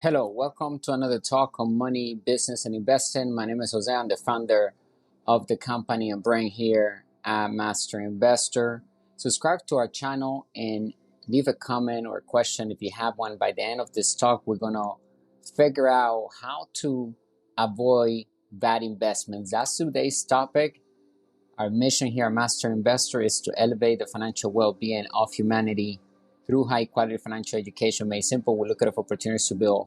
Hello, welcome to another talk on money, business, and investing. My name is Jose. I'm the founder of the company and brand here at Master Investor. Subscribe to our channel and leave a comment or a question if you have one. By the end of this talk, we're going to figure out how to avoid bad investments. That's today's topic. Our mission here at Master Investor is to elevate the financial well-being of humanity through high-quality financial education. Made simple, we look at opportunities to build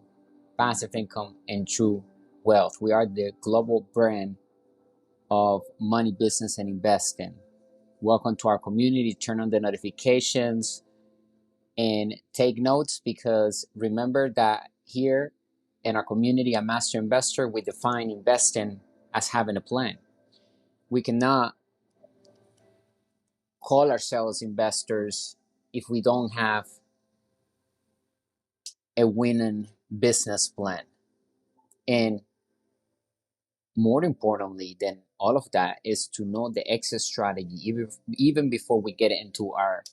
passive income and true wealth. We are the global brand of money, business, and investing. Welcome to our community. Turn on the notifications and take notes, because remember that here in our community at Master Investor, we define investing as having a plan. We cannot call ourselves investors if we don't have a winning business plan. And more importantly than all of that is to know the exit strategy even before we get into our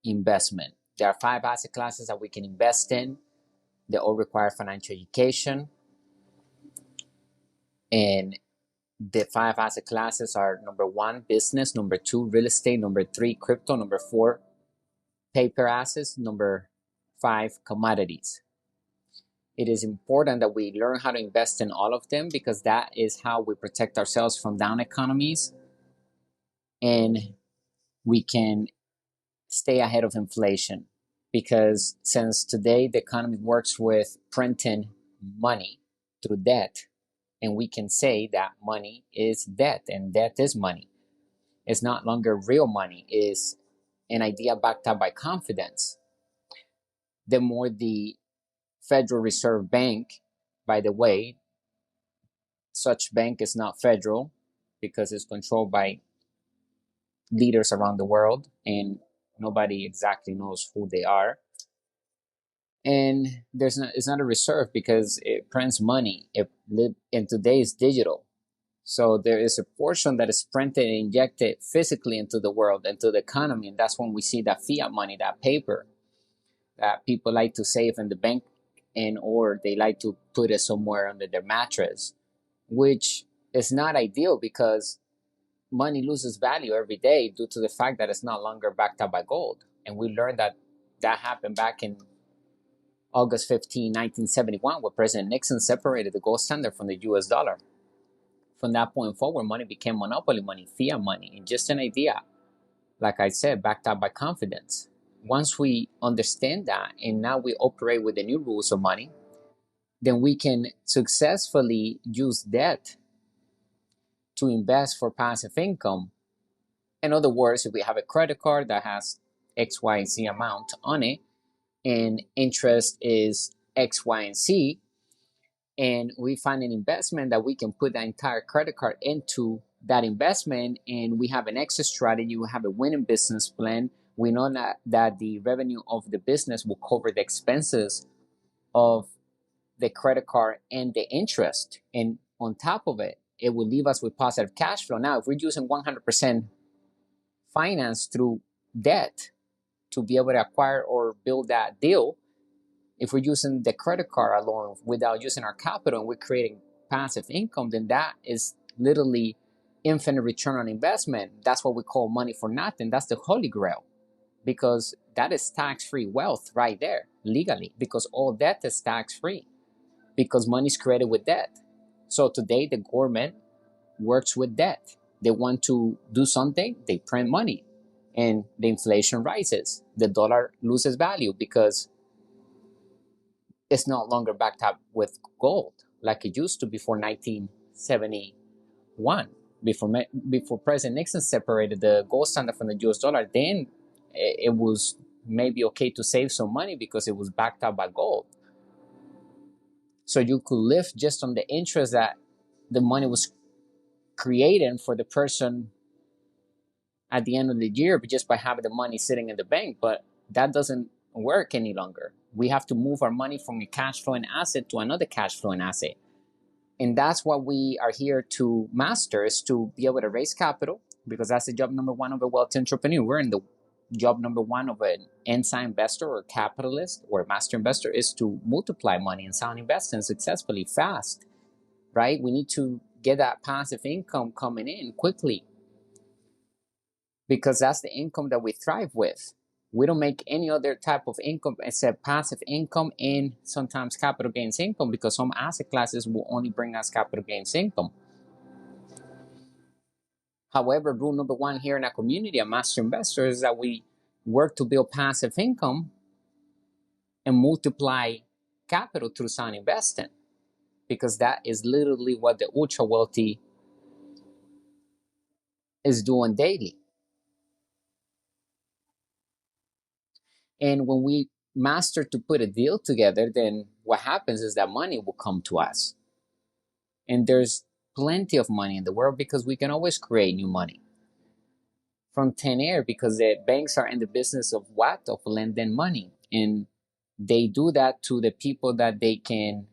investment. There are 5 asset classes that we can invest in. They all require financial education. And the 5 asset classes are: number 1, business; number 2, real estate; number 3, crypto; number 4, paper assets; number 5, commodities. It is important that we learn how to invest in all of them, because that is how we protect ourselves from down economies, and we can stay ahead of inflation. Because since today the economy works with printing money through debt, and we can say that money is debt and debt is money. It's not longer real money, it's an idea backed up by confidence. The more the Federal Reserve Bank, by the way, such bank is not federal because it's controlled by leaders around the world and nobody exactly knows who they are. And it's not a reserve because it prints money. And today is digital. So there is a portion that is printed and injected physically into the world, into the economy. And that's when we see that fiat money, that paper that people like to save in the bank, and or they like to put it somewhere under their mattress, which is not ideal because money loses value every day due to the fact that it's no longer backed up by gold. And we learned that happened back in August 15, 1971, where President Nixon separated the gold standard from the US dollar. From that point forward, money became monopoly money, fiat money, and just an idea, like I said, backed up by confidence. Once we understand that and now we operate with the new rules of money, then we can successfully use debt to invest for passive income. In other words, if we have a credit card that has X, Y, and Z amount on it, and interest is X, Y, and Z, and we find an investment that we can put that entire credit card into that investment, and we have an exit strategy, we have a winning business plan. We know that the revenue of the business will cover the expenses of the credit card and the interest. And on top of it, it will leave us with positive cash flow. Now, if we're using 100% finance through debt to be able to acquire or build that deal, if we're using the credit card alone without using our capital and we're creating passive income, then that is literally infinite return on investment. That's what we call money for nothing. That's the holy grail, because that is tax-free wealth right there, legally, because all debt is tax-free, because money is created with debt. So today the government works with debt. They want to do something, they print money, and the inflation rises. The dollar loses value because it's no longer backed up with gold like it used to before 1971. Before President Nixon separated the gold standard from the US dollar, then it was maybe okay to save some money because it was backed up by gold. So you could live just on the interest that the money was creating for the person at the end of the year, but just by having the money sitting in the bank. But that doesn't work any longer. We have to move our money from a cash flowing asset to another cash flowing asset. And that's what we are here to master, is to be able to raise capital, because that's the job number 1 of a wealthy entrepreneur. We're in the job number one of an inside investor or capitalist or master investor is to multiply money and sound investing successfully fast, right? We need to get that passive income coming in quickly because that's the income that we thrive with. We don't make any other type of income except passive income and sometimes capital gains income, because some asset classes will only bring us capital gains income. However, rule number one here in our community at Master Investor is that we work to build passive income and multiply capital through sound investing, because that is literally what the ultra wealthy is doing daily. And when we master to put a deal together, then what happens is that money will come to us. And there's plenty of money in the world because we can always create new money from thin air, because the banks are in the business of what? Of lending money. And they do that to the people that they can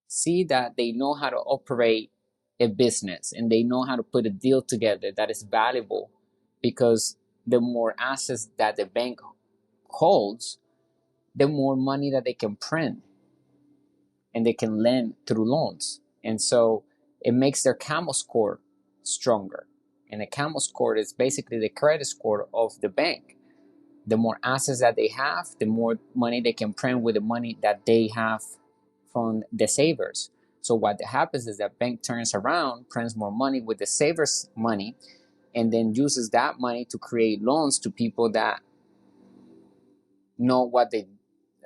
see that they know how to operate a business and they know how to put a deal together that is valuable, because the more assets that the bank holds, the more money that they can print and they can lend through loans. And so it makes their CAMO score stronger. And the CAMO score is basically the credit score of the bank. The more assets that they have, the more money they can print with the money that they have from the savers. So what happens is that bank turns around, prints more money with the savers' money, and then uses that money to create loans to people that know what they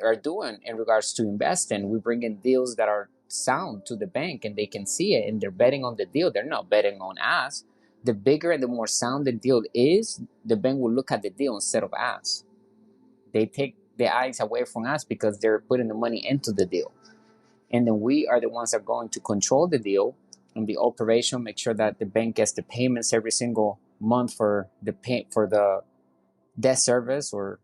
are doing in regards to investing. We bring in deals that are sound to the bank and they can see it and they're betting on the deal. They're not betting on us. The bigger and the more sound the deal is, the bank will look at the deal instead of us. They take their eyes away from us because they're putting the money into the deal. And then we are the ones that are going to control the deal and the operation, make sure that the bank gets the payments every single month for the debt service or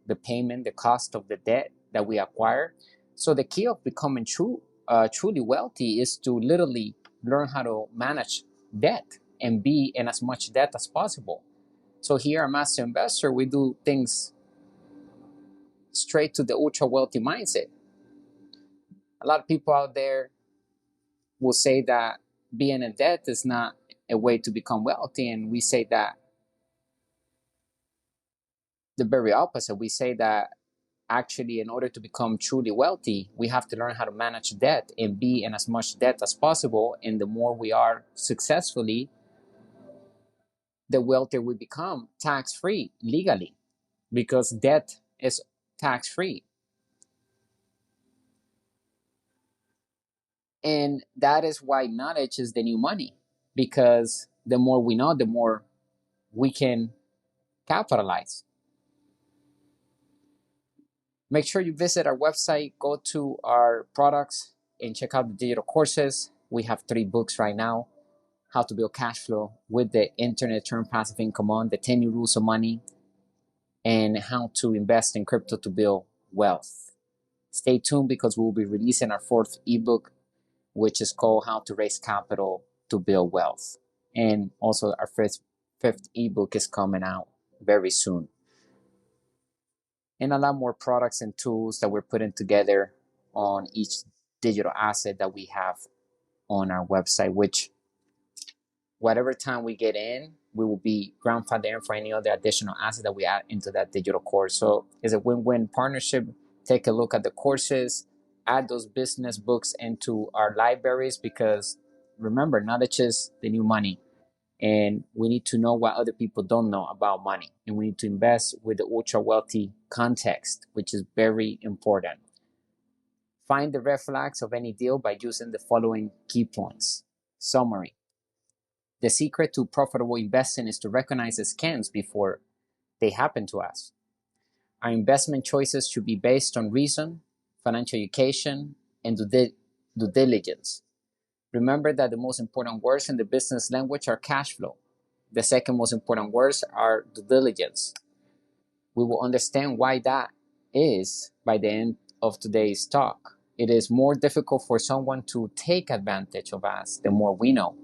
the payment, the cost of the debt that we acquire. So the key of becoming truly wealthy is to literally learn how to manage debt and be in as much debt as possible. So here at Master Investor, we do things straight to the ultra wealthy mindset. A lot of people out there will say that being in debt is not a way to become wealthy, and we say that the very opposite. We say that actually, in order to become truly wealthy, we have to learn how to manage debt and be in as much debt as possible. And the more we are successfully, the wealthier we become tax-free legally, because debt is tax-free. And that is why knowledge is the new money, because the more we know, the more we can capitalize. Make sure you visit our website, go to our products, and check out the digital courses. We have 3 books right now: How to Build Cash Flow with the Internet, Turn Passive Income On, The 10 New Rules of Money, and How to Invest in Crypto to Build Wealth. Stay tuned, because we'll be releasing our 4th ebook, which is called How to Raise Capital to Build Wealth. And also our 5th ebook is coming out very soon. And a lot more products and tools that we're putting together on each digital asset that we have on our website, which whatever time we get in, we will be grandfathered for any other additional asset that we add into that digital course. So it's a win-win partnership. Take a look at the courses, add those business books into our libraries, because remember, knowledge is the new money. And we need to know what other people don't know about money. And we need to invest with the ultra wealthy context, which is very important. Find the red flags of any deal by using the following key points. Summary. The secret to profitable investing is to recognize the scams before they happen to us. Our investment choices should be based on reason, financial education, and due diligence. Remember that the most important words in the business language are cash flow. The second most important words are due diligence. We will understand why that is by the end of today's talk. It is more difficult for someone to take advantage of us the more we know.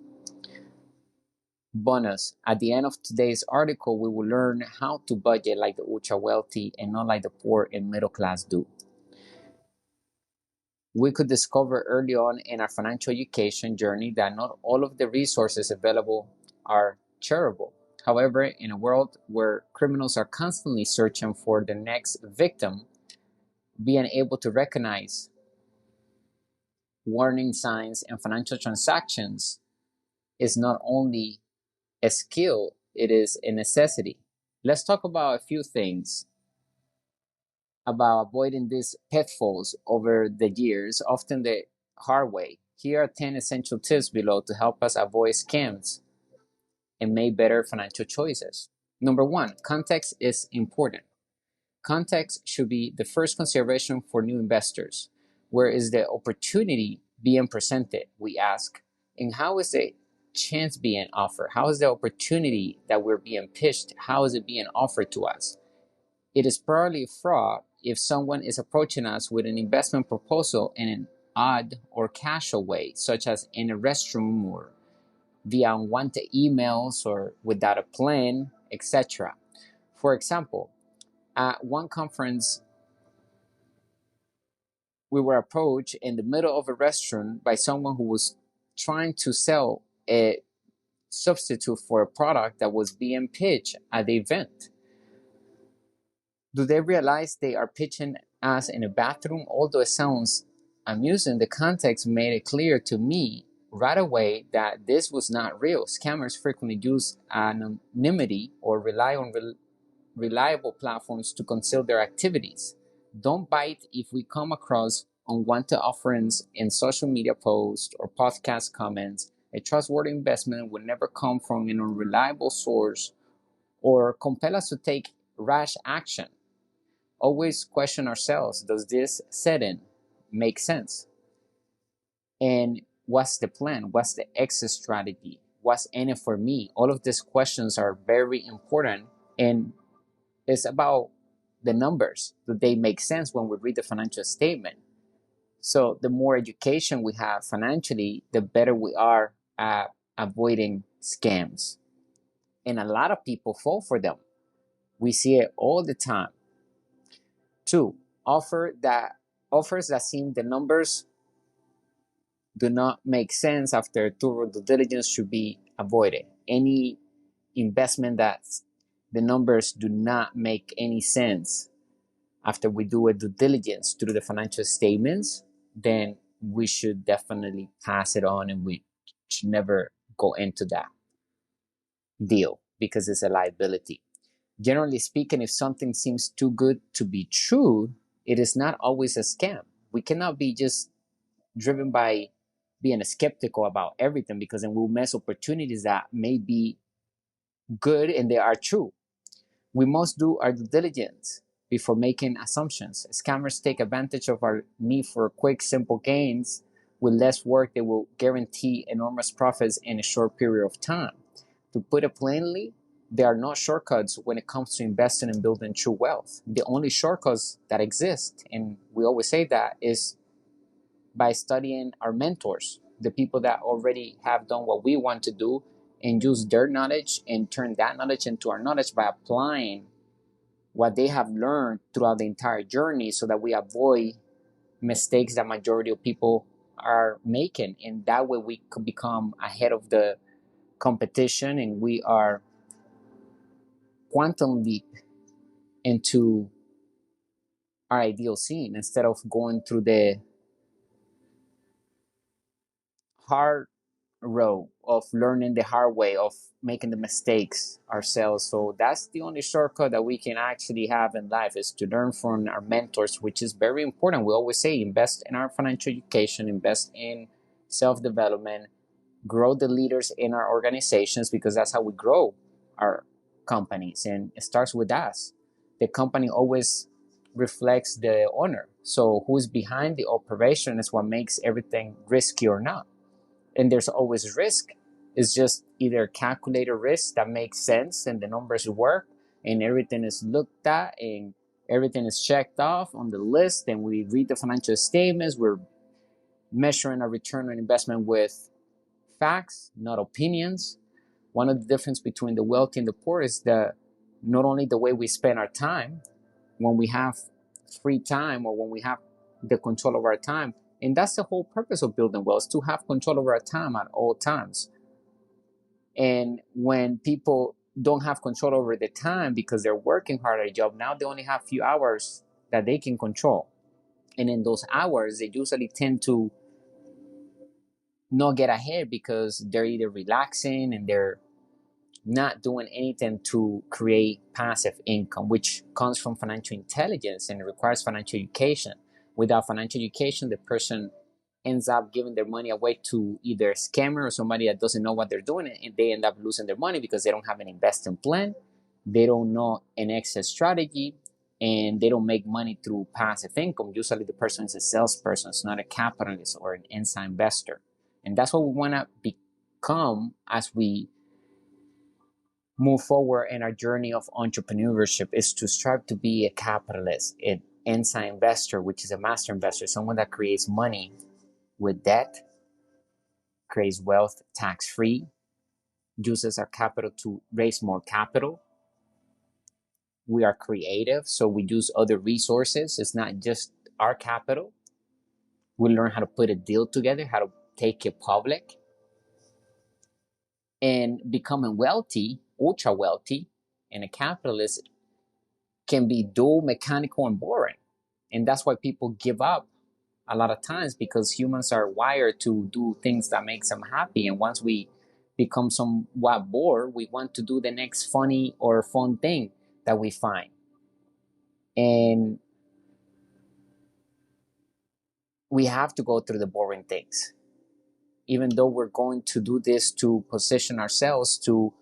Bonus, at the end of today's article, we will learn how to budget like the ultra wealthy and not like the poor and middle class do. We could discover early on in our financial education journey that not all of the resources available are charitable. However, in a world where criminals are constantly searching for the next victim, being able to recognize warning signs in financial transactions is not only a skill, it is a necessity. Let's talk about a few things about avoiding these pitfalls over the years, often the hard way. Here are 10 essential tips below to help us avoid scams and make better financial choices. Number one, context is important. Context should be the first consideration for new investors. Where is the opportunity being presented? We ask. And how is the chance being offered? How is the opportunity that we're being pitched? How is it being offered to us? It is probably fraud if someone is approaching us with an investment proposal in an odd or casual way, such as in a restroom or via unwanted emails or without a plan, etc. For example, at one conference, we were approached in the middle of a restaurant by someone who was trying to sell a substitute for a product that was being pitched at the event. Do they realize they are pitching us in a bathroom? Although it sounds amusing, the context made it clear to me right away that this was not real. Scammers frequently use anonymity or rely on reliable platforms to conceal their activities. Don't bite if we come across unwanted offerings in social media posts or podcast comments. A trustworthy investment will never come from an unreliable source or compel us to take rash action. Always question ourselves, does this setting make sense? And what's the plan? What's the exit strategy? What's in it for me? All of these questions are very important, and it's about the numbers. Do they make sense when we read the financial statement? So the more education we have financially, the better we are at avoiding scams. And a lot of people fall for them. We see it all the time. Two, offers that seem the numbers do not make sense after thorough due diligence should be avoided. Any investment that the numbers do not make any sense after we do a due diligence through the financial statements, then we should definitely pass it on and we should never go into that deal because it's a liability. Generally speaking, if something seems too good to be true, it is not always a scam. We cannot be just driven by being skeptical about everything because then we'll miss opportunities that may be good and they are true. We must do our due diligence before making assumptions. Scammers take advantage of our need for quick, simple gains. With less work, they will guarantee enormous profits in a short period of time. To put it plainly, there are no shortcuts when it comes to investing and building true wealth. The only shortcuts that exist, and we always say that, is by studying our mentors, the people that already have done what we want to do, and use their knowledge and turn that knowledge into our knowledge by applying what they have learned throughout the entire journey so that we avoid mistakes that majority of people are making. And that way we could become ahead of the competition and we are quantum leap into our ideal scene instead of going through the hard road of learning the hard way of making the mistakes ourselves. So that's the only shortcut that we can actually have in life, is to learn from our mentors, which is very important. We always say invest in our financial education, invest in self-development, grow the leaders in our organizations, because that's how we grow our companies, and it starts with us. The company always reflects the owner, so who's behind the operation is what makes everything risky or not. And there's always risk. It's just either calculated risk that makes sense and the numbers work and everything is looked at and everything is checked off on the list, and we read the financial statements. We're measuring our return on investment with facts, not opinions. One of the difference between the wealthy and the poor is not only the way we spend our time when we have free time or when we have the control over our time. And that's the whole purpose of building wealth, to have control over our time at all times. And when people don't have control over the time because they're working hard at a job, now they only have a few hours that they can control. And in those hours, they usually tend to not get ahead because they're either relaxing and they're not doing anything to create passive income, which comes from financial intelligence and it requires financial education. Without financial education, the person ends up giving their money away to either a scammer or somebody that doesn't know what they're doing, and they end up losing their money because they don't have an investing plan, they don't know an exit strategy, and they don't make money through passive income. Usually the person is a salesperson, it's not a capitalist or an inside investor. And that's what we want to become as we move forward in our journey of entrepreneurship, is to strive to be a capitalist, an inside investor, which is a master investor, someone that creates money with debt, creates wealth tax-free, uses our capital to raise more capital. We are creative, so we use other resources. It's not just our capital. We learn how to put a deal together, how to take it public. And becoming wealthy, ultra wealthy, and a capitalist can be dull, mechanical, and boring. And that's why people give up a lot of times, because humans are wired to do things that makes them happy. And once we become somewhat bored, we want to do the next funny or fun thing that we find. And we have to go through the boring things, even though we're going to do this to position ourselves to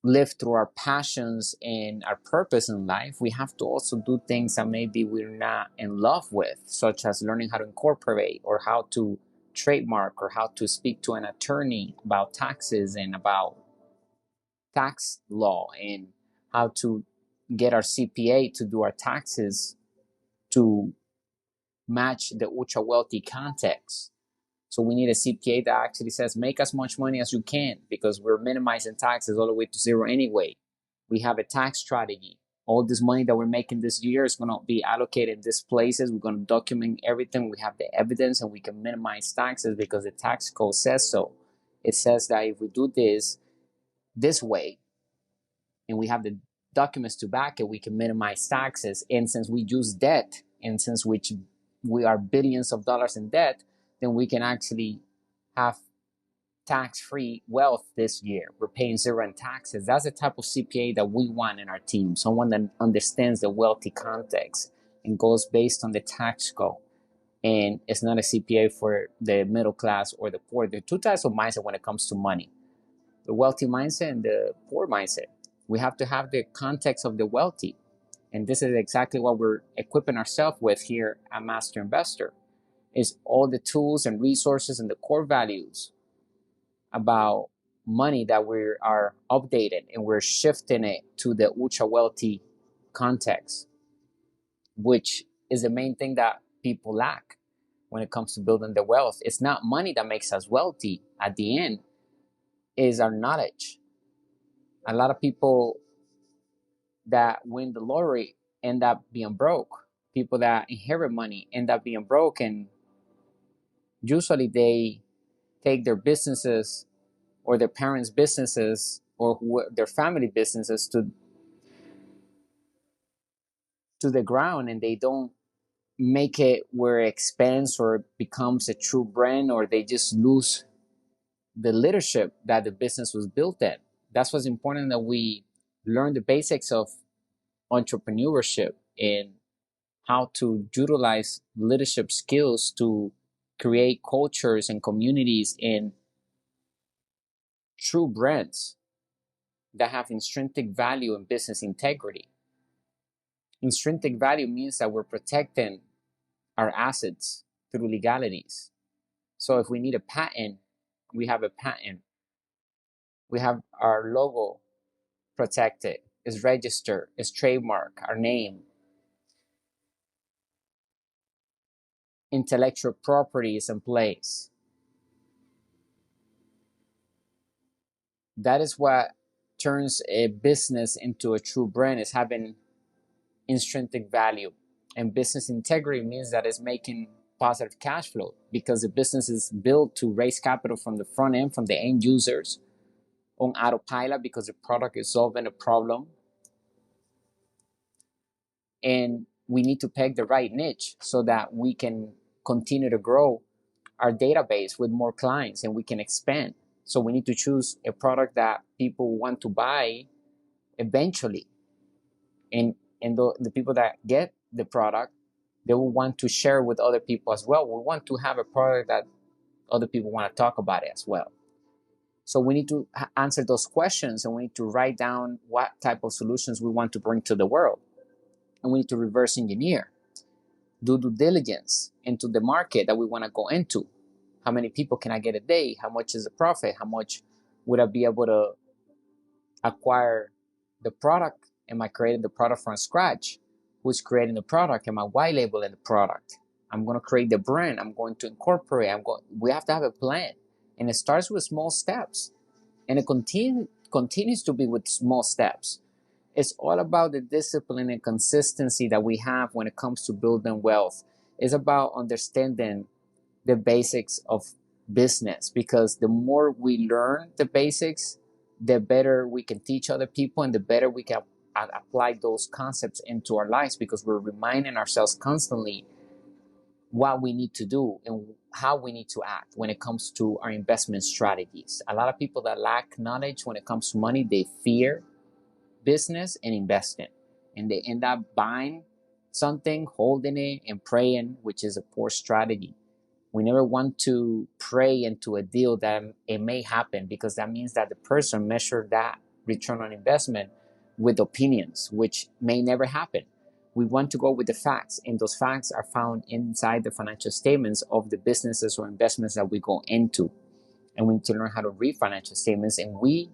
live through our passions and our purpose in life. We have to also do things that maybe we're not in love with, such as learning how to incorporate or how to trademark or how to speak to an attorney about taxes and about tax law, and how to get our CPA to do our taxes to match the ultra wealthy context. So we need a CPA that actually says, make as much money as you can, because we're minimizing taxes all the way to zero anyway. We have a tax strategy. All this money that we're making this year is going to be allocated in these places. We're going to document everything. We have the evidence, and we can minimize taxes because the tax code says so. It says that if we do this way, and we have the documents to back it, we can minimize taxes. And since we use debt, and since we are billions of dollars in debt, then we can actually have tax-free wealth this year. We're paying zero in taxes. That's the type of CPA that we want in our team, someone that understands the wealthy context and goes based on the tax code. And it's not a CPA for the middle class or the poor. There are two types of mindset when it comes to money: the wealthy mindset and the poor mindset. We have to have the context of the wealthy. And this is exactly what we're equipping ourselves with here at Master Investor, is all the tools and resources and the core values about money that we are updating, and we're shifting it to the ultra wealthy context, which is the main thing that people lack when it comes to building their wealth. It's not money that makes us wealthy. At the end, is our knowledge. A lot of people that win the lottery end up being broke. People that inherit money end up being broke, and usually they take their businesses or their parents' businesses or their family businesses to the ground, and they don't make it where it expands or it becomes a true brand, or they just lose the leadership that the business was built in. That's what's important, that we learn the basics of entrepreneurship and how to utilize leadership skills to create cultures and communities and true brands that have intrinsic value and business integrity. Intrinsic value means that we're protecting our assets through legalities. So if we need a patent, we have a patent. We have our logo protected, is registered, is trademark, our name. Intellectual property is in place. That is what turns a business into a true brand, is having intrinsic value. And business integrity means that it's making positive cash flow, because the business is built to raise capital from the front end, from the end users, on autopilot, because the product is solving a problem. And we need to peg the right niche so that we can continue to grow our database with more clients and we can expand. So we need to choose a product that people want to buy eventually. And the people that get the product, they will want to share with other people as well. We want to have a product that other people want to talk about it as well. So we need to answer those questions, and we need to write down what type of solutions we want to bring to the world. And we need to reverse engineer, do due diligence into the market that we want to go into. How many people can I get a day? How much is the profit? How much would I be able to acquire the product? Am I creating the product from scratch? Who's creating the product? Am I white labeling the product? I'm going to create the brand. I'm going to incorporate. We have to have a plan. And it starts with small steps. And it continues to be with small steps. It's all about the discipline and consistency that we have when it comes to building wealth. It's about understanding the basics of business, because the more we learn the basics, the better we can teach other people, and the better we can apply those concepts into our lives, because we're reminding ourselves constantly what we need to do and how we need to act when it comes to our investment strategies. A lot of people that lack knowledge when it comes to money, they fear business and investing, and they end up buying something, holding it, and praying, which is a poor strategy. We never want to pray into a deal that it may happen, because that means that the person measured that return on investment with opinions, which may never happen. We want to go with the facts, and those facts are found inside the financial statements of the businesses or investments that we go into. And we need to learn how to read financial statements. And we,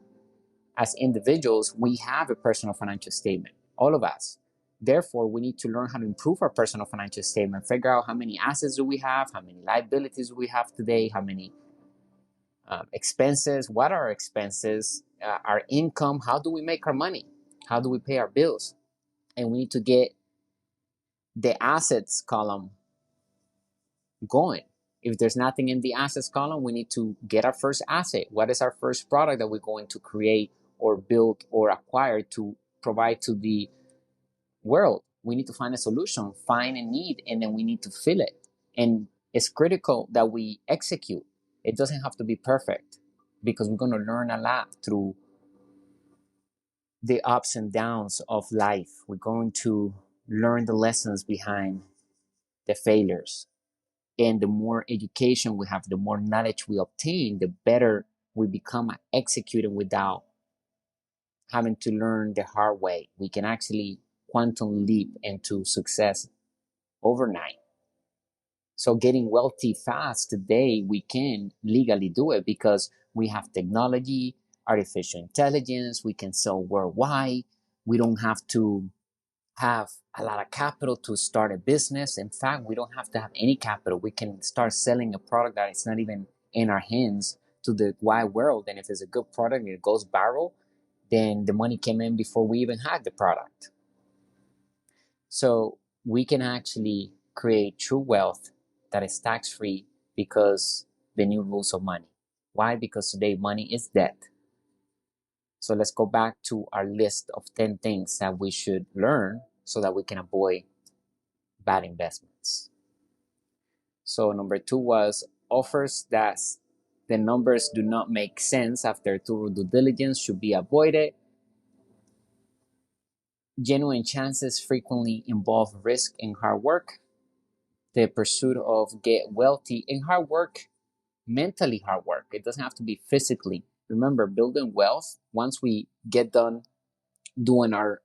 as individuals, we have a personal financial statement, all of us. Therefore, we need to learn how to improve our personal financial statement, figure out how many assets do we have, how many liabilities do we have today, how many expenses, what are our expenses, our income, how do we make our money, how do we pay our bills. And we need to get the assets column going. If there's nothing in the assets column, we need to get our first asset. What is our first product that we're going to create or build or acquire to provide to the world? We need to find a solution, find a need, and then we need to fill it. And it's critical that we execute. It doesn't have to be perfect, because we're going to learn a lot through the ups and downs of life. We're going to learn the lessons behind the failures. And the more education we have, the more knowledge we obtain, the better we become at executing without having to learn the hard way. We can actually quantum leap into success overnight. So getting wealthy fast today, we can legally do it, because we have technology, artificial intelligence, we can sell worldwide. We don't have to have a lot of capital to start a business. In fact, we don't have to have any capital. We can start selling a product that is not even in our hands to the wide world. And if it's a good product and it goes viral, then the money came in before we even had the product. So we can actually create true wealth that is tax-free, because the new rules of money. Why? Because today money is debt. So let's go back to our list of 10 things that we should learn so that we can avoid bad investments. So number 2 was offers that the numbers do not make sense after thorough due diligence should be avoided. Genuine chances frequently involve risk and hard work. The pursuit of get wealthy and hard work, mentally hard work. It doesn't have to be physically. Remember, building wealth, once we get done doing our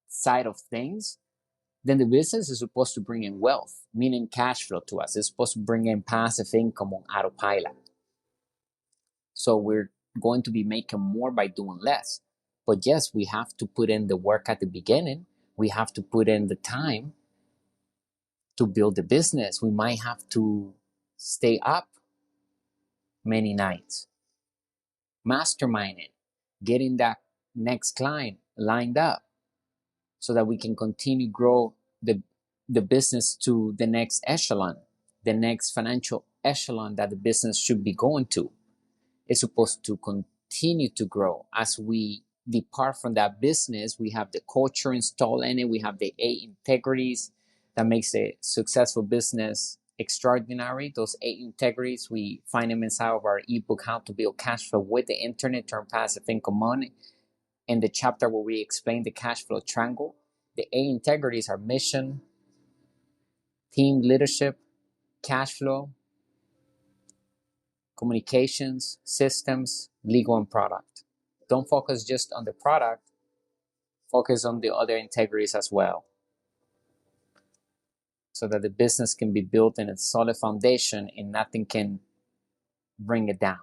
side of things, then the business is supposed to bring in wealth, meaning cash flow to us. It's supposed to bring in passive income on autopilot. So we're going to be making more by doing less. But yes, we have to put in the work at the beginning. We have to put in the time to build the business. We might have to stay up many nights, masterminding, getting that next client lined up so that we can continue grow the business to the next echelon, the next financial echelon that the business should be going to. It's supposed to continue to grow. As we depart from that business, we have the culture installed in it. We have the 8 integrities that makes a successful business extraordinary. Those 8 integrities, we find them inside of our ebook, How to Build Cash Flow with the Internet, Turn Passive Income Money. In the chapter where we explain the cash flow triangle, the 8 integrities are mission, team leadership, cash flow, communications, systems, legal, and product. Don't focus just on the product, focus on the other integrities as well, so that the business can be built in a solid foundation and nothing can bring it down.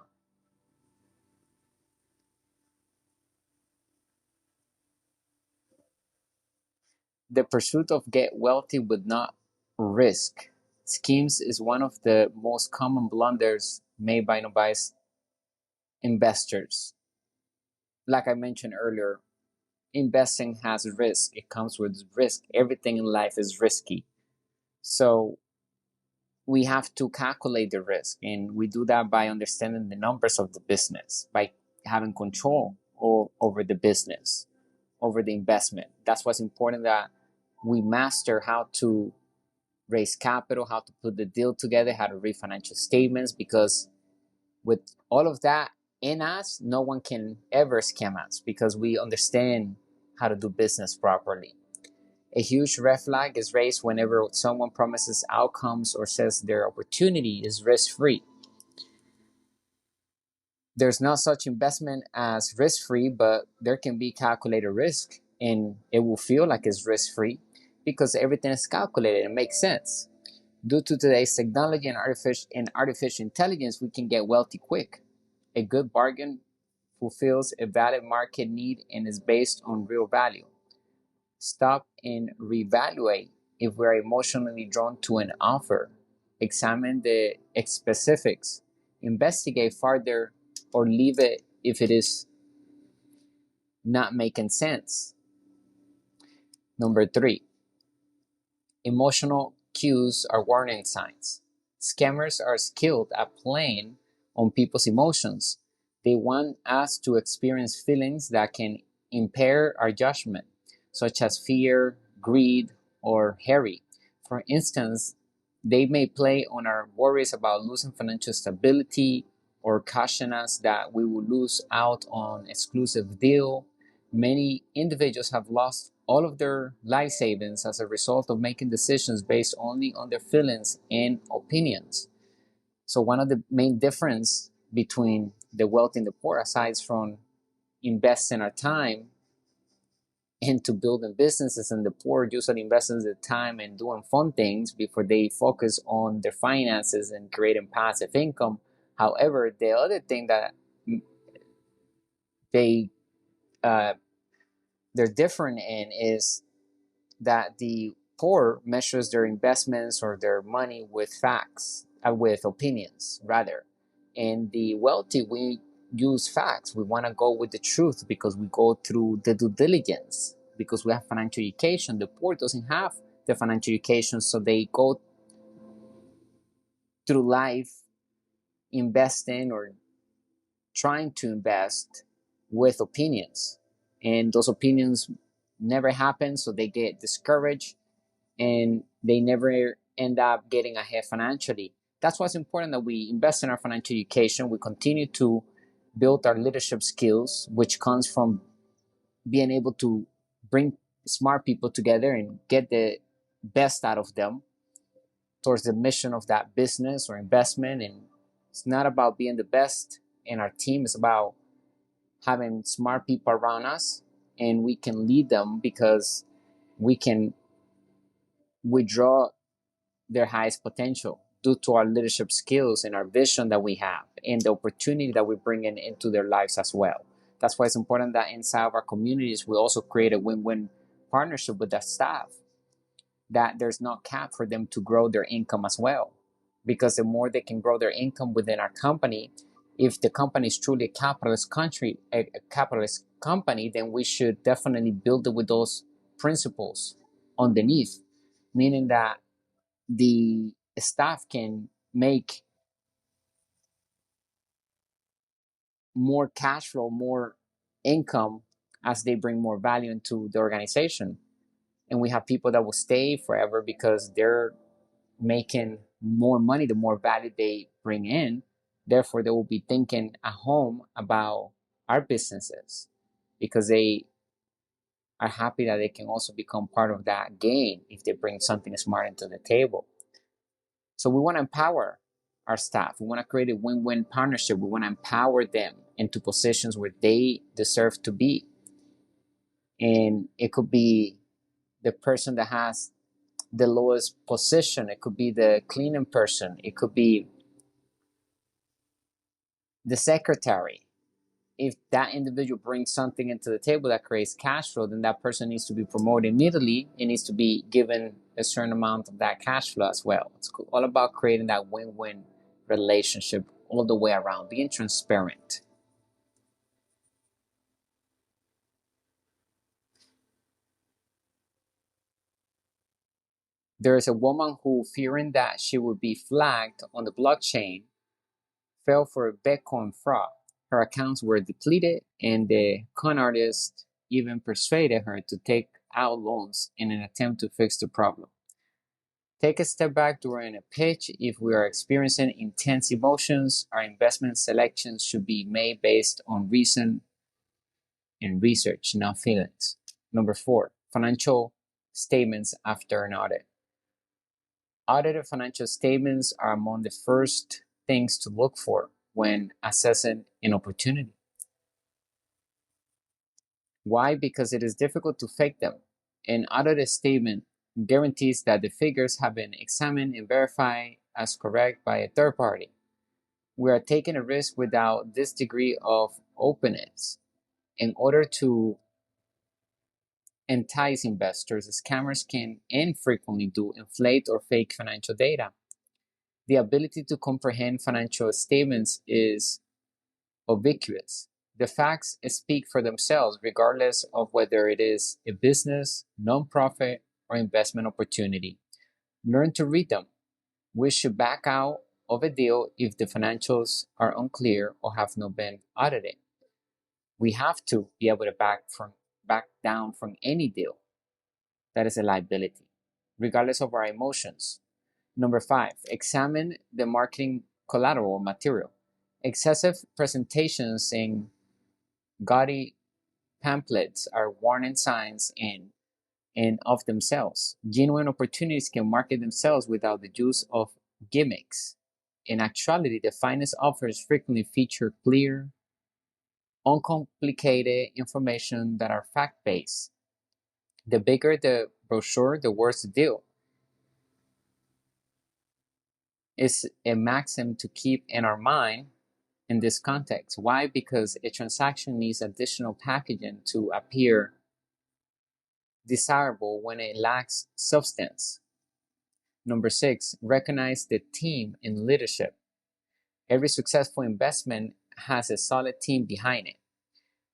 The pursuit of get wealthy with not risk schemes is one of the most common blunders made by novice investors. Like I mentioned earlier, investing has risk. It comes with risk. Everything in life is risky. So we have to calculate the risk, and we do that by understanding the numbers of the business, by having control over the business, over the investment. That's what's important, that we master how to raise capital, how to put the deal together, how to read financial statements, because with all of that in us, no one can ever scam us because we understand how to do business properly. A huge red flag is raised whenever someone promises outcomes or says their opportunity is risk-free. There's no such investment as risk-free, but there can be calculated risk, and it will feel like it's risk-free because everything is calculated. It makes sense. Due to today's technology and artificial intelligence, we can get wealthy quick. A good bargain fulfills a valid market need and is based on real value. Stop and reevaluate if we're emotionally drawn to an offer. Examine the specifics. Investigate further or leave it if it is not making sense. Number 3, emotional cues are warning signs. Scammers are skilled at playing on people's emotions. They want us to experience feelings that can impair our judgment, such as fear, greed, or hurry. For instance, they may play on our worries about losing financial stability or caution us that we will lose out on exclusive deal. Many individuals have lost all of their life savings as a result of making decisions based only on their feelings and opinions. So one of the main difference between the wealthy and the poor, aside from investing our time into building businesses, and the poor usually invest in the time and doing fun things before they focus on their finances and creating passive income. However, the other thing that they they're different in is that the poor measures their investments or their money with facts, with opinions rather, and the wealthy, we use facts. We want to go with the truth because we go through the due diligence, because we have financial education. The poor doesn't have the financial education, so they go through life investing or trying to invest with opinions, and those opinions never happen, so they get discouraged and they never end up getting ahead financially. That's why it's important that we invest in our financial education. We continue to build our leadership skills, which comes from being able to bring smart people together and get the best out of them towards the mission of that business or investment. And it's not about being the best in our team, it's about having smart people around us, and we can lead them because we can withdraw their highest potential due to our leadership skills and our vision that we have and the opportunity that we bring into their lives as well. That's why it's important that inside of our communities, we also create a win-win partnership with the staff, that there's no cap for them to grow their income as well. Because the more they can grow their income within our company, If the company is truly a capitalist company, then we should definitely build it with those principles underneath, meaning that the staff can make more cash flow, more income as they bring more value into the organization. And we have people that will stay forever because they're making more money the more value they bring in. Therefore, they will be thinking at home about our businesses because they are happy that they can also become part of that gain if they bring something smart into the table. So we want to empower our staff. We want to create a win-win partnership. We want to empower them into positions where they deserve to be. And it could be the person that has the lowest position. It could be the cleaning person. It could be the secretary. If that individual brings something into the table that creates cash flow, then that person needs to be promoted immediately. It needs to be given a certain amount of that cash flow as well. It's all about creating that win-win relationship all the way around, being transparent. There is a woman who, fearing that she would be flagged on the blockchain, fell for a Bitcoin fraud. Her accounts were depleted, and the con artist even persuaded her to take out loans in an attempt to fix the problem. Take a step back during a pitch. If we are experiencing intense emotions, our investment selections should be made based on reason and research, not feelings. Number 4, financial statements after an audit. Audited financial statements are among the first things to look for when assessing an opportunity. Why? Because it is difficult to fake them. An audited statement guarantees that the figures have been examined and verified as correct by a third party. We are taking a risk without this degree of openness. In order to entice investors, scammers can infrequently do inflate or fake financial data. The ability to comprehend financial statements is ubiquitous. The facts speak for themselves, regardless of whether it is a business, nonprofit, or investment opportunity. Learn to read them. We should back out of a deal if the financials are unclear or have not been audited. We have to be able to back down from any deal that is a liability, regardless of our emotions. Number 5, examine the marketing collateral material. Excessive presentations in gaudy pamphlets are warning signs in and of themselves. Genuine opportunities can market themselves without the use of gimmicks. In actuality, the finest offers frequently feature clear, uncomplicated information that are fact-based. The bigger the brochure, the worse the deal. It's a maxim to keep in our mind in this context. Why? Because a transaction needs additional packaging to appear desirable when it lacks substance. Number 6, recognize the team in leadership. Every successful investment has a solid team behind it.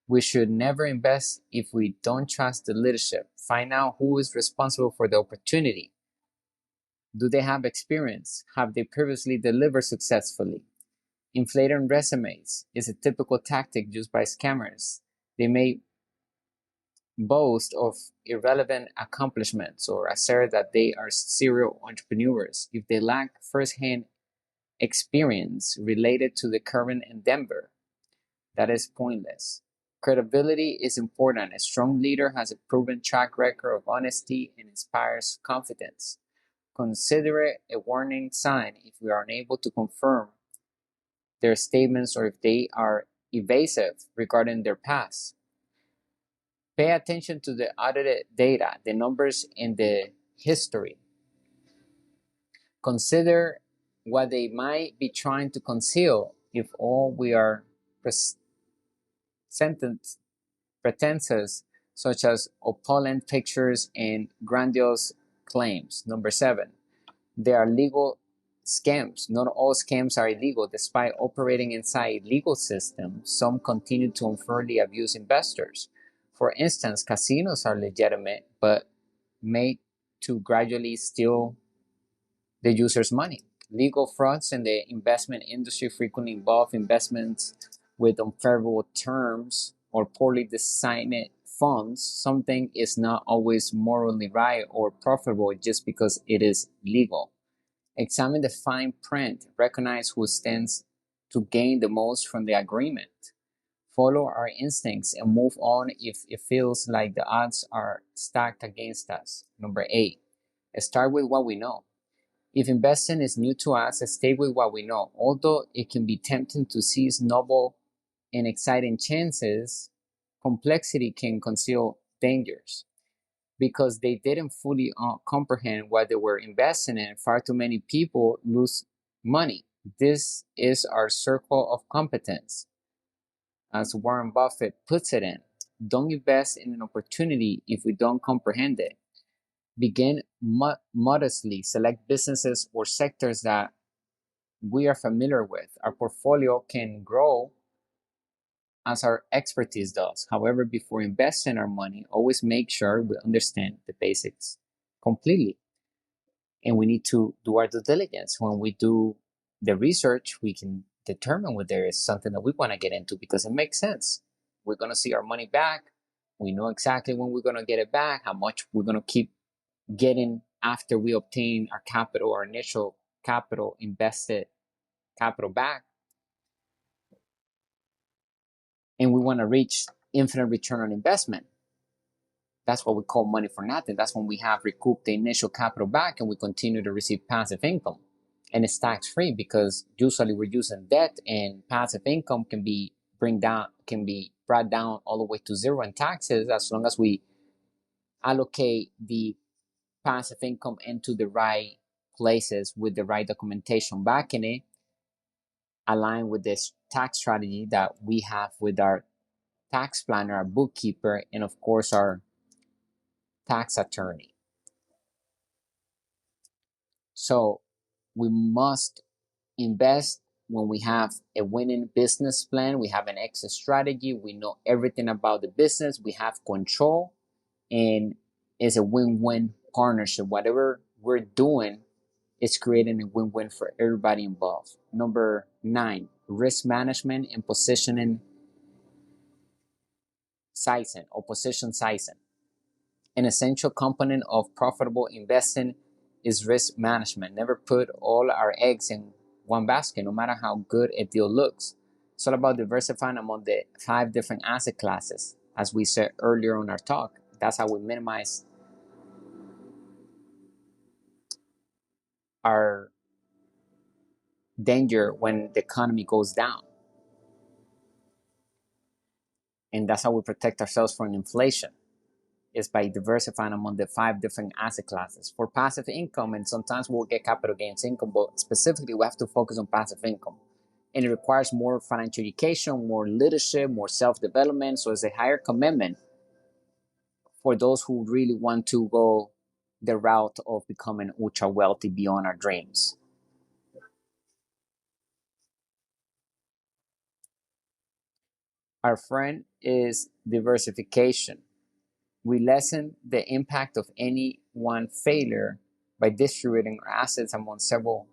We should never invest if we don't trust the leadership. Find out who is responsible for the opportunity. Do they have experience? Have they previously delivered successfully? Inflating resumes is a typical tactic used by scammers. They may boast of irrelevant accomplishments or assert that they are serial entrepreneurs if they lack first-hand experience related to the current endeavor. That is pointless. Credibility is important. A strong leader has a proven track record of honesty and inspires confidence. Consider it a warning sign if we are unable to confirm their statements or if they are evasive regarding their past. Pay attention to the audited data, the numbers, and the history. Consider what they might be trying to conceal if all we are pretenses such as opulent pictures and grandiose claims. Number 7, there are legal scams. Not all scams are illegal. Despite operating inside legal systems, some continue to unfairly abuse investors. For instance, casinos are legitimate, but made to gradually steal the user's money. Legal frauds in the investment industry frequently involve investments with unfavorable terms or poorly designed funds. Something is not always morally right or profitable just because it is legal. Examine the fine print, recognize who stands to gain the most from the agreement. Follow our instincts and move on if it feels like the odds are stacked against us. Number 8, start with what we know. If investing is new to us, stay with what we know. Although it can be tempting to seize novel and exciting chances, complexity can conceal dangers. Because they didn't fully comprehend what they were investing in, far too many people lose money. This is our circle of competence, as Warren Buffett puts it in. Don't invest in an opportunity if we don't comprehend it. Begin modestly, select businesses or sectors that we are familiar with. Our portfolio can grow as our expertise does. However, before investing our money, always make sure we understand the basics completely. And we need to do our due diligence. When we do the research, we can determine whether there is something that we want to get into because it makes sense. We're going to see our money back. We know exactly when we're going to get it back, how much we're going to keep getting after we obtain our capital, our initial capital, invested capital back. And we want to reach infinite return on investment. That's what we call money for nothing. That's when we have recouped the initial capital back and we continue to receive passive income. And it's tax free because usually we're using debt, and passive income can be brought down all the way to zero in taxes as long as we allocate the passive income into the right places with the right documentation backing it, aligned with this tax strategy that we have with our tax planner, our bookkeeper, and of course our tax attorney. So we must invest when we have a winning business plan, we have an exit strategy, we know everything about the business, we have control, and it's a win-win partnership. Whatever we're doing is creating a win-win for everybody involved. Number 9, risk management and positioning sizing or position sizing. An essential component of profitable investing is risk management. Never put all our eggs in one basket, no matter how good a deal looks. It's all about diversifying among the 5 different asset classes, as we said earlier on our talk. That's how we minimize our danger when the economy goes down. And that's how we protect ourselves from inflation, is by diversifying among the 5 different asset classes. For passive income, and sometimes we'll get capital gains income, but specifically we have to focus on passive income. And it requires more financial education, more leadership, more self-development. So it's a higher commitment for those who really want to go the route of becoming ultra wealthy beyond our dreams. Our friend is diversification. We lessen the impact of any one failure by distributing our assets among several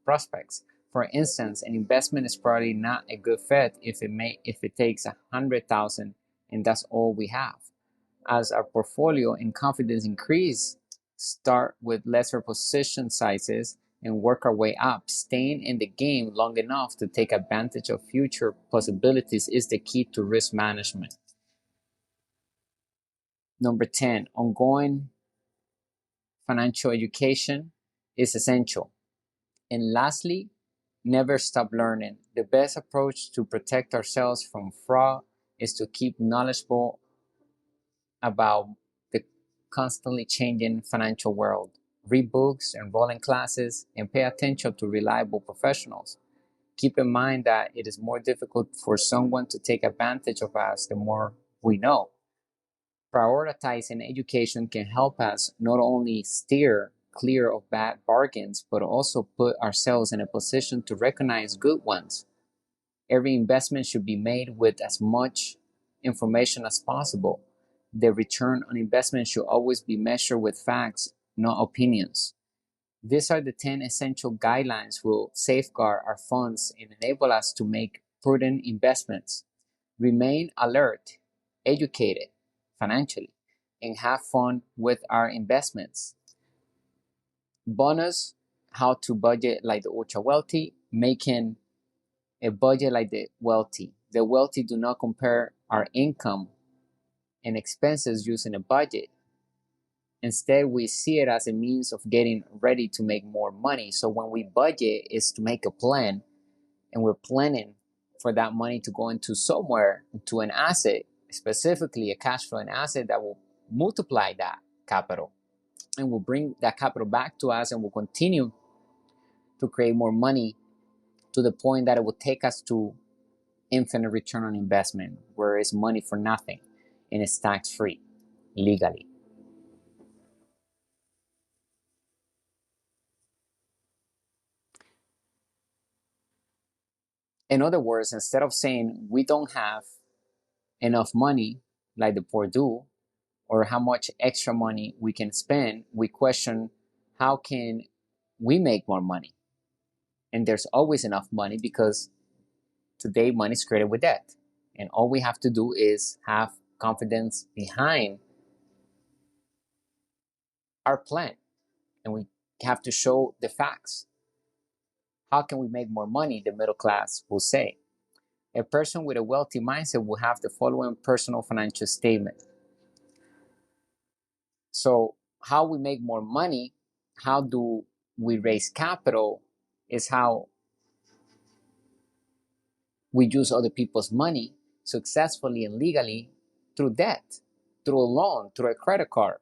prospects. For instance, an investment is probably not a good fit if it takes 100,000 and that's all we have. As our portfolio and confidence increase, start with lesser position sizes and work our way up. Staying in the game long enough to take advantage of future possibilities is the key to risk management. Number 10, ongoing financial education is essential. And lastly, never stop learning. The best approach to protect ourselves from fraud is to keep knowledgeable about the constantly changing financial world. Read books, enroll in classes, and pay attention to reliable professionals. Keep in mind that it is more difficult for someone to take advantage of us the more we know. Prioritizing education can help us not only steer clear of bad bargains, but also put ourselves in a position to recognize good ones. Every investment should be made with as much information as possible. The return on investment should always be measured with facts, not opinions. These are the 10 essential guidelines will safeguard our funds and enable us to make prudent investments. Remain alert, educated financially, and have fun with our investments. Bonus, how to budget like the ultra wealthy, making a budget like the wealthy. The wealthy do not compare our income and expenses using a budget. Instead, we see it as a means of getting ready to make more money. So when we budget, is to make a plan, and we're planning for that money to go into somewhere, into an asset, specifically a cash flowing asset that will multiply that capital and will bring that capital back to us and will continue to create more money to the point that it will take us to infinite return on investment, where it's money for nothing and it's tax free legally. In other words, instead of saying we don't have enough money like the poor do, or how much extra money we can spend, we question how can we make more money? And there's always enough money because today money is created with debt. And all we have to do is have confidence behind our plan. And we have to show the facts. How can we make more money? The middle class will say. A person with a wealthy mindset will have the following personal financial statement. So how we make more money, how do we raise capital, is how we use other people's money successfully and legally through debt, through a loan, through a credit card.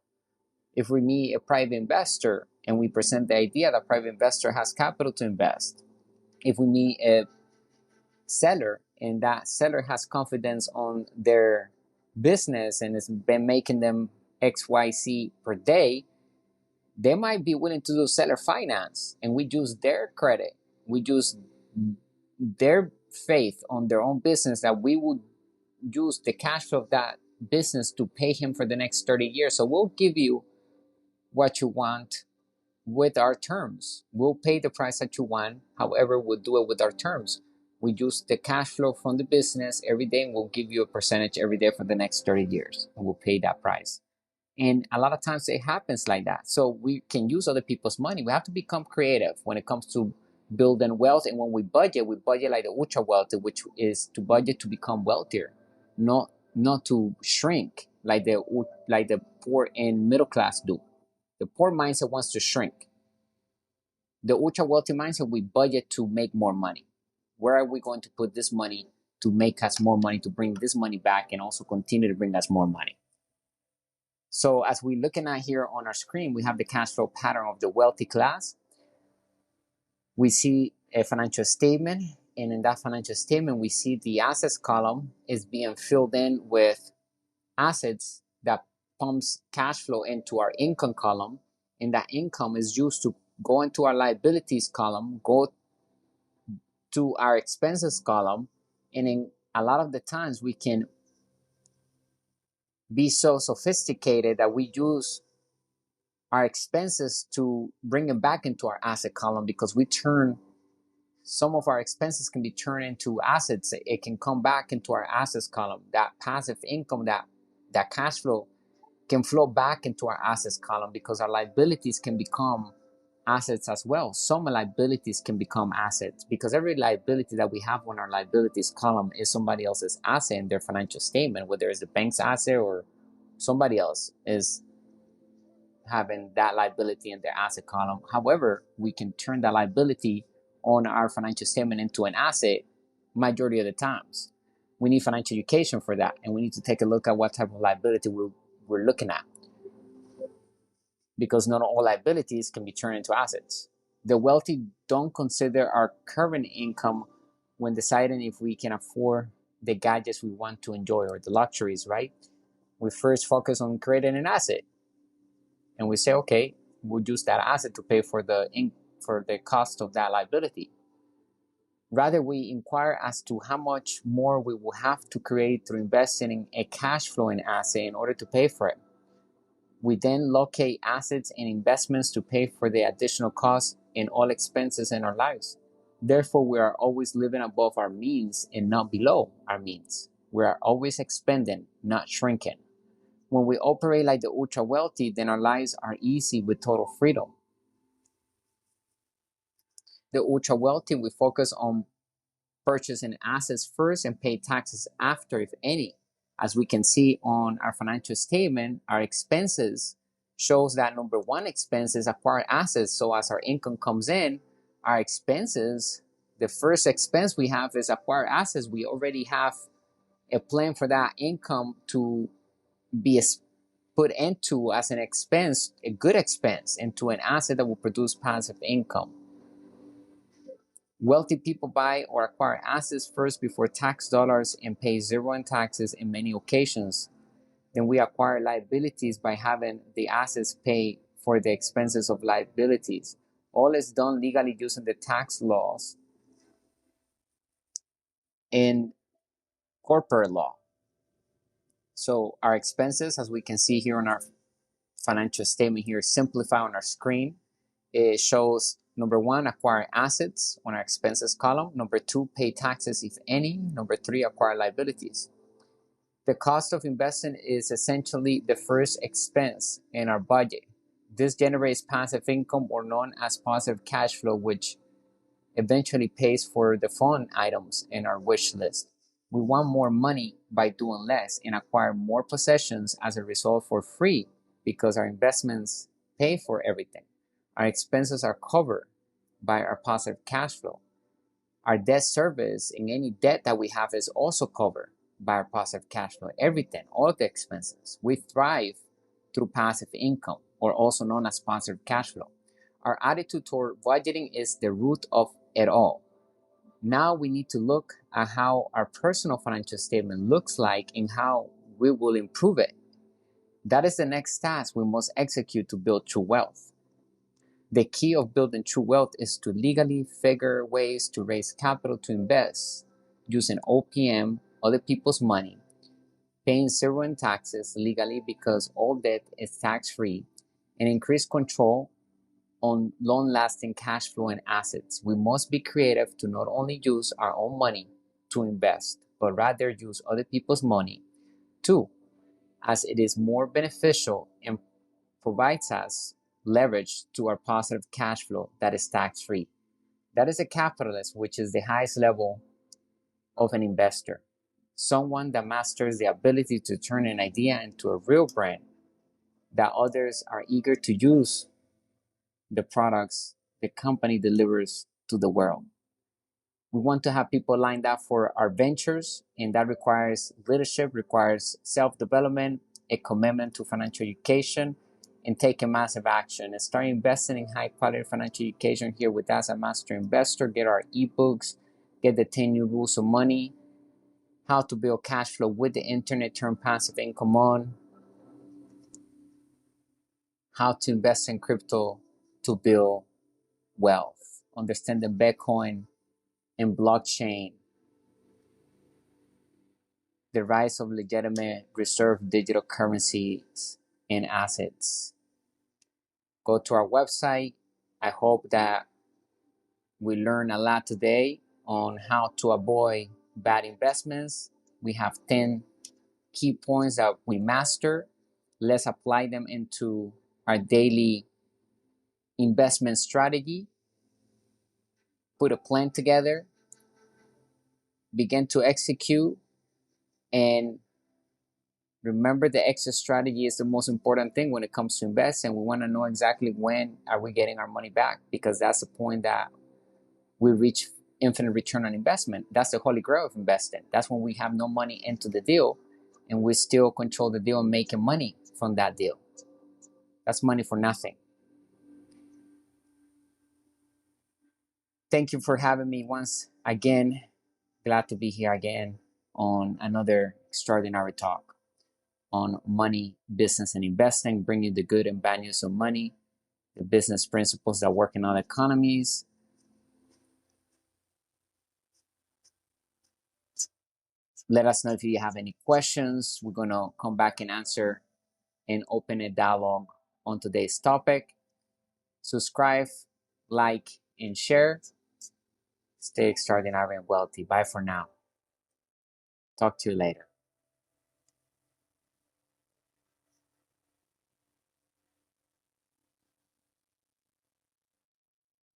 If we meet a private investor and we present the idea that private investor has capital to invest, if we meet a seller and that seller has confidence on their business and has been making them XYZ per day, they might be willing to do seller finance, and we use their credit, we use their faith on their own business, that we would use the cash flow of that business to pay him for the next 30 years. So we'll give you what you want with our terms. We'll pay the price that you want. However, we'll do it with our terms. We use the cash flow from the business every day, and we'll give you a percentage every day for the next 30 years, and we'll pay that price. And a lot of times it happens like that. So we can use other people's money. We have to become creative when it comes to building wealth. And when we budget like the ultra wealthy, which is to budget to become wealthier, not to shrink like the poor and middle class do. The poor mindset wants to shrink. The ultra wealthy mindset, we budget to make more money. Where are we going to put this money to make us more money, to bring this money back and also continue to bring us more money? So as we're looking at here on our screen, we have the cash flow pattern of the wealthy class. We see a financial statement, and in that financial statement, we see the assets column is being filled in with assets that pumps cash flow into our income column, and that income is used to go into our liabilities column, go to our expenses column, and in a lot of the times we can be so sophisticated that we use our expenses to bring them back into our asset column, because we turn some of our expenses can be turned into assets. It can come back into our assets column. That passive income, that cash flow can flow back into our assets column, because our liabilities can become assets as well. Some liabilities can become assets, because every liability that we have on our liabilities column is somebody else's asset in their financial statement, whether it's the bank's asset or somebody else is having that liability in their asset column. However, we can turn that liability on our financial statement into an asset majority of the times. We need financial education for that, and we need to take a look at what type of liability we're looking at, because not all liabilities can be turned into assets. The wealthy don't consider our current income when deciding if we can afford the gadgets we want to enjoy or the luxuries, right? We first focus on creating an asset. And we say, okay, we'll use that asset to pay for the cost of that liability. Rather, we inquire as to how much more we will have to create through investing in a cash flowing asset in order to pay for it. We then locate assets and investments to pay for the additional costs and all expenses in our lives. Therefore, we are always living above our means and not below our means. We are always expanding, not shrinking. When we operate like the ultra wealthy, then our lives are easy with total freedom. The ultra wealthy, we focus on purchasing assets first and pay taxes after, if any. As we can see on our financial statement, our expenses shows that number one expense is acquired assets. So as our income comes in, our expenses, the first expense we have is acquired assets. We already have a plan for that income to be put into as an expense, a good expense, into an asset that will produce passive income. Wealthy people buy or acquire assets first before tax dollars and pay zero in taxes in many occasions. Then we acquire liabilities by having the assets pay for the expenses of liabilities. All is done legally using the tax laws and corporate law. So our expenses, as we can see here on our financial statement here, simplify on our screen. It shows number one, acquire assets on our expenses column. Number two, pay taxes if any. Number three, acquire liabilities. The cost of investing is essentially the first expense in our budget. This generates passive income, or known as positive cash flow, which eventually pays for the fun items in our wish list. We want more money by doing less and acquire more possessions as a result for free because our investments pay for everything. Our expenses are covered by our positive cash flow. Our debt service and any debt that we have is also covered by our positive cash flow. Everything, all the expenses. We thrive through passive income, or also known as positive cash flow. Our attitude toward budgeting is the root of it all. Now we need to look at how our personal financial statement looks like and how we will improve it. That is the next task we must execute to build true wealth. The key of building true wealth is to legally figure ways to raise capital to invest using OPM, other people's money, paying zero in taxes legally because all debt is tax-free, and increase control on long-lasting cash flow and assets. We must be creative to not only use our own money to invest, but rather use other people's money too, as it is more beneficial and provides us leverage to our positive cash flow that is tax-free. That is a capitalist, which is the highest level of an investor. Someone that masters the ability to turn an idea into a real brand that others are eager to use the products the company delivers to the world. We want to have people lined up for our ventures, and that requires leadership, requires self-development, a commitment to financial education, and taking massive action and start investing in high-quality financial education here with us at Master Investor. Get our ebooks, get the 10 new rules of money, how to build cash flow with the internet, turn passive income on, how to invest in crypto to build wealth, understanding Bitcoin and blockchain, the rise of legitimate reserve digital currencies and assets. Go to our website. I hope that we learn a lot today on how to avoid bad investments. We have 10 key points that we master. Let's apply them into our daily investment strategy. Put a plan together, begin to execute, and remember the exit strategy is the most important thing when it comes to invest, and we want to know exactly when are we getting our money back, because that's the point that we reach infinite return on investment. That's the holy grail of investing. That's when we have no money into the deal and we still control the deal and making money from that deal. That's money for nothing. Thank you for having me once again. Glad to be here again on another extraordinary talk on money, business, and investing, bringing the good and bad news of money the business principles that work in other economies. Let us know if you have any questions. We're going to come back and answer and open a dialogue on today's topic. Subscribe, like, and share. Stay extraordinary and wealthy. Bye for now. Talk to you later.